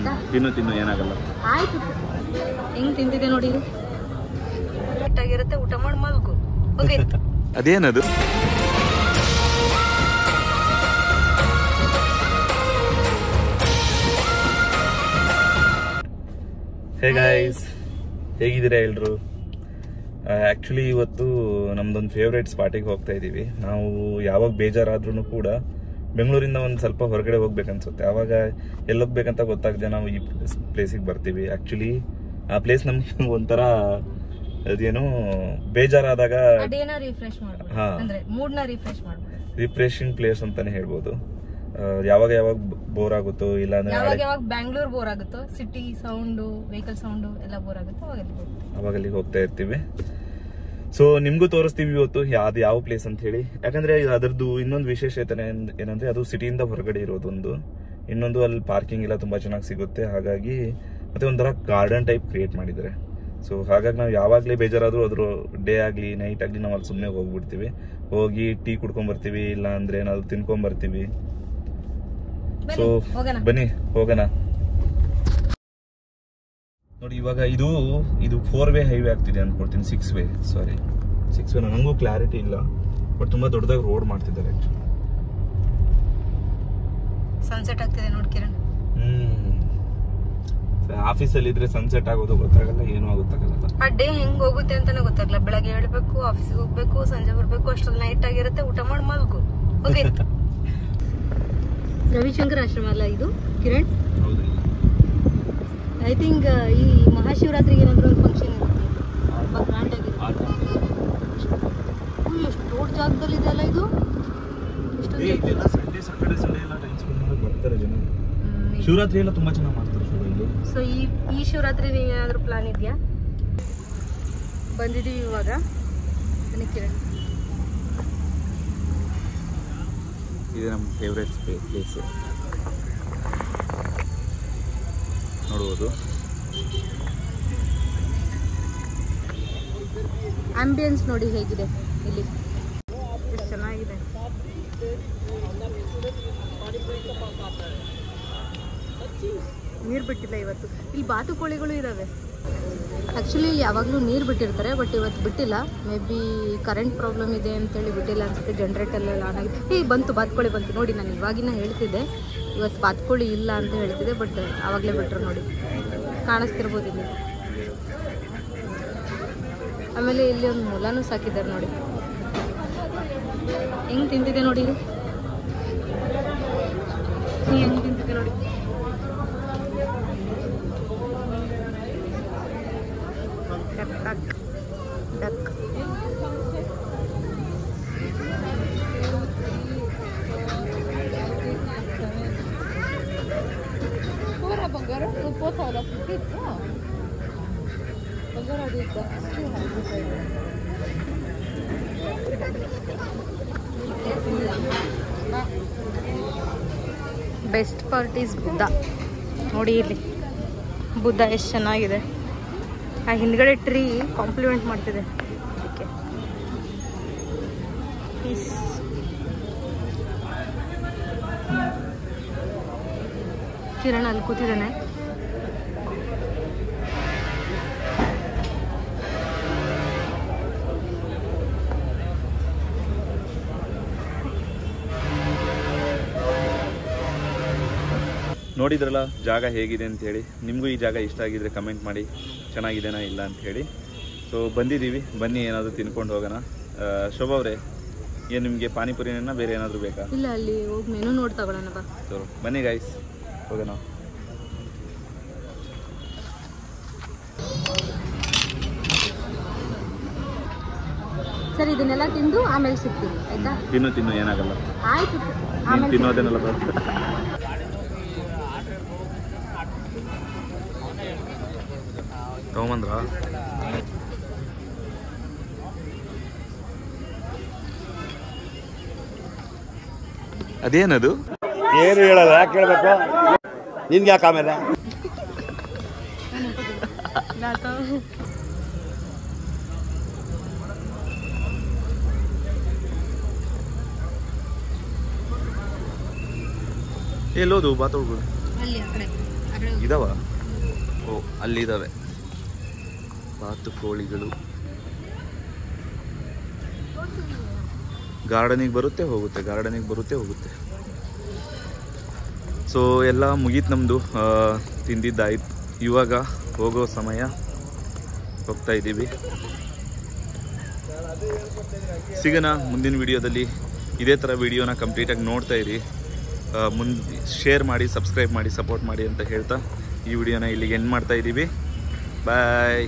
ಆಯ್ತಾ? ತಿನ್ನು ಏನಾಗಲ್ಲ. ಆಯ್ತು. ಹೆಂಗ್ ತಿಂತಿದೆ ನೋಡಿ ಇದು. ಆಗಿರುತ್ತೆ, ಊಟ ಮಾಡಿ ಮಲ್ಗು. ಓಕೆ. ಅದೇನದು? ಹೇ ಗೈಸ್, ಹೇಗಿದ್ದೀರಾ ಎಲ್ರು? ಆ್ಯಕ್ಚುಲಿ ಇವತ್ತು ನಮ್ದೊಂದು ಫೇವ್ರೇಟ್ ಸ್ಪಾಟಿಗೆ ಹೋಗ್ತಾ ಇದ್ದೀವಿ. ನಾವು ಯಾವಾಗ ಬೇಜಾರಾದ್ರೂ ಕೂಡ ಬೆಂಗಳೂರಿಂದ ಒಂದು ಸ್ವಲ್ಪ ಹೊರಗಡೆ ಹೋಗ್ಬೇಕನ್ಸುತ್ತೆ. ಆವಾಗ ಎಲ್ಲೋಗ್ಬೇಕಂತ ಗೊತ್ತಾಗದೆ ನಾವು ಈ ಪ್ಲೇಸಿಗೆ ಬರ್ತೀವಿ. ಆ್ಯಕ್ಚುಲಿ ಆ ಪ್ಲೇಸ್ ನಮ್ಗೆ ಒಂಥರ ಅದೇನೋ ಬೇಜಾರಾದಾಗ ರಿಫ್ರೆಶಿಂಗ್ ಪ್ಲೇಸ್ ಅಂತಾನೆ ಹೇಳ್ಬೋದು. ಯಾವಾಗ ಬೋರ್ ಆಗುತ್ತೋ, ಇಲ್ಲ ಅಂದ್ರೆ ಬ್ಯಾಂಗ್ಳೂರ್ ಬೋರ್ ಆಗುತ್ತೋ, ಸಿಟಿ ಸೌಂಡ್, ವೆಹಿಕಲ್ ಸೌಂಡ್ ಎಲ್ಲ ಬೋರ್ ಆಗುತ್ತೋ ಅವಾಗ ಅಲ್ಲಿಗೆ ಹೋಗ್ತಾ ಇರ್ತೀವಿ. ಸೊ ನಿಮ್ಗೂ ತೋರಿಸ್ತೀವಿ ಇವತ್ತು ಅದು ಯಾವ ಪ್ಲೇಸ್ ಅಂತ ಹೇಳಿ. ಯಾಕಂದ್ರೆ ಅದರದ್ದು ಇನ್ನೊಂದು ವಿಶೇಷತೆ ಏನಂದ್ರೆ ಅದು ಸಿಟಿಯಿಂದ ಹೊರಗಡೆ ಇರೋದೊಂದು, ಇನ್ನೊಂದು ಅಲ್ಲಿ ಪಾರ್ಕಿಂಗ್ ಎಲ್ಲ ತುಂಬಾ ಚೆನ್ನಾಗಿ ಸಿಗುತ್ತೆ. ಹಾಗಾಗಿ ಮತ್ತೆ ಒಂಥರ ಗಾರ್ಡನ್ ಟೈಪ್ ಕ್ರಿಯೇಟ್ ಮಾಡಿದ್ದಾರೆ. ಸೊ ಹಾಗಾಗಿ ನಾವು ಯಾವಾಗಲೇ ಬೇಜಾರಾದ್ರೂ ಅದ್ರ ಡೇ ಆಗಲಿ ನೈಟ್ ಆಗಲಿ ನಾವು ಅಲ್ಲಿ ಸುಮ್ಮನೆ ಹೋಗ್ಬಿಡ್ತೀವಿ. ಹೋಗಿ ಟೀ ಕುಡ್ಕೊಂಡ್ ಬರ್ತೀವಿ, ಇಲ್ಲ ಅಂದ್ರೆ ಏನಾದ್ರು ತಿನ್ಕೊಂಡ್ ಬರ್ತೀವಿ. ಸೊ ಬನ್ನಿ ಹೋಗೋಣ. ನೋಡಿ ಇವಾಗ ಇದು 4 ವೇ ಹೈವೇ ಆಗ್ತಿದೆ ಅನ್ಕೊಳ್ತೀನಿ. 6 ವೇ ನನಗೂ ಕ್ಲಾರಿಟಿ ಇಲ್ಲ, ಬಟ್ ತುಂಬಾ ದೊಡ್ಡದಾಗಿ ರೋಡ್ ಮಾಡ್ತಿದ್ದಾರೆ. ಸನ್ಸೆಟ್ ಆಗ್ತಿದೆ ನೋಡಿ ಕಿರಣ್. ಆಫೀಸಲ್ಲಿ ಇದ್ರೆ ಸನ್ಸೆಟ್ ಆಗೋದು ಗೊತ್ತಾಗಲ್ಲ, ಏನೂ ಗೊತ್ತಾಗಲ್ಲ. ಆ ಡೇ ಹೆಂಗ್ ಹೋಗುತ್ತೆ ಅಂತಾನೆ ಗೊತ್ತಾಗಲ್ಲ. ಬೆಳಗ್ಗೆ ಹೇಳ್ಬೇಕು, ಆಫೀಸ್ಗೆ ಹೋಗ್ಬೇಕು, ಸಂಜೆ ಬರ್ಬೇಕು, ಅಷ್ಟ್ರಲ್ಲಿ ನೈಟ್ ಆಗಿರುತ್ತೆ, ಊಟ ಮಾಡಿ ಮಲ್ಗು. ಓಕೆ. ರವಿಶಂಕರ್ ಆಶ್ರಮ ಅಲ್ಲ ಇದು ಕಿರಣ್? ಐ ಥಿಂಕ್ ಈ ಮಹಾಶಿವರಾತ್ರಿಗೆ ಏನಾದ್ರು ಒಂದು ಫಂಕ್ಷನ್ ಇರುತ್ತೆ, ಗ್ರ್ಯಾಂಡ್ ಆಗಿರುತ್ತೆ. ಎಷ್ಟು ದೊಡ್ಡ ಜಾಗದಲ್ಲಿ ಇದೆ ಅಲ್ಲ ಇದು. ಶಿವರಾತ್ರಿ ಎಲ್ಲ ತುಂಬಾ ಚೆನ್ನಾಗಿ ಮಾಡ್ತಾರೆ. ಸೊ ಈ ಶಿವರಾತ್ರಿ ಏನಾದ್ರು ಪ್ಲಾನ್ ಇದೆಯಾ? ಬಂದಿದೀವಿ ಇವಾಗ. ಕಿರಣ್, ಇದು ನಮ್ಮ ಫೇವ್ರೆಟ್ ಪ್ಲೇಸ್ ನೋಡ್ಬೋದು. ಆಂಬಿಯನ್ಸ್ ನೋಡಿ ಹೇಗಿದೆ ಇಲ್ಲಿ, ಎಷ್ಟು ಚೆನ್ನಾಗಿದೆ. ನೀರು ಬಿಟ್ಟಿಲ್ಲ ಇವತ್ತು. ಇಲ್ಲಿ ಬಾತುಕೋಳಿಗಳು ಇದಾವೆ. ಆ್ಯಕ್ಚುಲಿ ಯಾವಾಗಲೂ ನೀರು ಬಿಟ್ಟಿರ್ತಾರೆ, ಬಟ್ ಇವತ್ತು ಬಿಟ್ಟಿಲ್ಲ. ಮೇ ಬಿ ಕರೆಂಟ್ ಪ್ರಾಬ್ಲಮ್ ಇದೆ ಅಂತೇಳಿ ಬಿಟ್ಟಿಲ್ಲ ಅನಿಸುತ್ತೆ. ಜನರೇಟರ್ಲೆಲ್ಲ ಆನ್ ಆಗಿದೆ. ಬಂತು ಬಾತುಕೋಳಿ ಬಂತು ನೋಡಿ. ನಾನು ಇವಾಗಿನ ಹೇಳ್ತಿದ್ದೆ ಇವತ್ತು ಬಾತುಕೋಳಿ ಇಲ್ಲ ಅಂತ ಹೇಳ್ತಿದ್ದೆ, ಬಟ್ ಆವಾಗಲೇ ಬಿಟ್ಟರು ನೋಡಿ. ಕಾಣಿಸ್ತಿರ್ಬೋದು ಇಲ್ಲಿ. ಆಮೇಲೆ ಇಲ್ಲಿ ಒಂದು ಮೊಲನೂ ಸಾಕಿದ್ದಾರೆ ನೋಡಿ, ಹೆಂಗೆ ತಿಂತಿದೆ ನೋಡಿ. ಹೆಂಗೆ ತಿಂತಿದೆ ನೋಡಿ. Duck best part is Buddha. ನೋಡಿ ಇಲ್ಲಿ ಬುದ್ಧ ಎಷ್ಟು ಚೆನ್ನಾಗಿದೆ. ಆ ಹಿಂದ್ಗಡೆ ಟ್ರೀ ಕಾಂಪ್ಲಿಮೆಂಟ್ ಮಾಡ್ತಿದೆ ಅದಕ್ಕೆ. ಕಿರಣ್ ಅಲ್ಲಿ ಕೂತಿದ್ದಾನೆ. ನೋಡಿದ್ರಲ್ಲ ಜಾಗ ಹೇಗಿದೆ ಅಂತ ಹೇಳಿ. ನಿಮಗೂ ಈ ಜಾಗ ಇಷ್ಟ ಆಗಿದ್ರೆ ಕಮೆಂಟ್ ಮಾಡಿ, ಚೆನ್ನಾಗಿದೆನಾ ಇಲ್ಲ ಅಂತ ಹೇಳಿ. ಸೊ ಬಂದಿದ್ದೀವಿ, ಬನ್ನಿ ಏನಾದರೂ ತಿನ್ಕೊಂಡು ಹೋಗೋಣ. ಶೋಭಾ ಅವರೇ, ಏನು ನಿಮಗೆ ಪಾನಿಪುರಿನ ಬೇರೆ ಏನಾದರೂ ಬೇಕಾ? ಇಲ್ಲ, ಅಲ್ಲಿ ಹೋಗಿ ಮೆನು ನೋಡಿ ತಗೊಳ್ಳೋಣ ಬಾ. ಸೊ ಬನ್ನಿ ಗೈಸ್, ಹೋಗೋಣ. ಸರಿ, ಇದನ್ನೆಲ್ಲ ತಿಂದು ಆಮೇಲೆ ಸಿಗ್ತೀವಿ ಆಯ್ತಾ? ತಿನ್ನು ಏನಾಗಲ್ಲ. ಆಯ್ತು, ತಿನ್ನೋದೇನಲ್ಲ ಬರುತ್ತೆ. ತಗೊಂಬಂದ್ರ ಅದೇನದು? ಏನು ಹೇಳಲ್ಲ, ಯಾಕೆ ಹೇಳ್ಬೇಕು ನಿನ್ಗೆ? ಯಾಕೆ ಆಮೇಲೆ ಎಲ್ಲೋದು ಬಾತುಗಳು? ಅಲ್ಲಿ ಆ ಕಡೆ ಇದಾವ? ಓ ಅಲ್ಲಿದ್ದಾವೆ ಬಾತುಕೋಳಿಗಳು. ಗಾರ್ಡನಿಗೆ ಬರುತ್ತೆ ಹೋಗುತ್ತೆ. ಸೊ ಎಲ್ಲ ಮುಗೀತು ನಮ್ಮದು, ತಿಂದಿದ್ದಾಯ್ತು. ಇವಾಗ ಹೋಗೋ ಸಮಯ, ಹೋಗ್ತಾ ಇದ್ದೀವಿ. ಸಿಗೋಣ ಮುಂದಿನ ವಿಡಿಯೋದಲ್ಲಿ. ಇದೇ ಥರ ವಿಡಿಯೋನ ಕಂಪ್ಲೀಟಾಗಿ ನೋಡ್ತಾ ಇರಿ, ಮುಂದೆ ಶೇರ್ ಮಾಡಿ, ಸಬ್ಸ್ಕ್ರೈಬ್ ಮಾಡಿ, ಸಪೋರ್ಟ್ ಮಾಡಿ ಅಂತ ಹೇಳ್ತಾ ಈ ವಿಡಿಯೋನ ಇಲ್ಲಿಗೆ ಎಂಡ್ ಮಾಡ್ತಾ ಇದ್ದೀವಿ. ಬಾಯ್.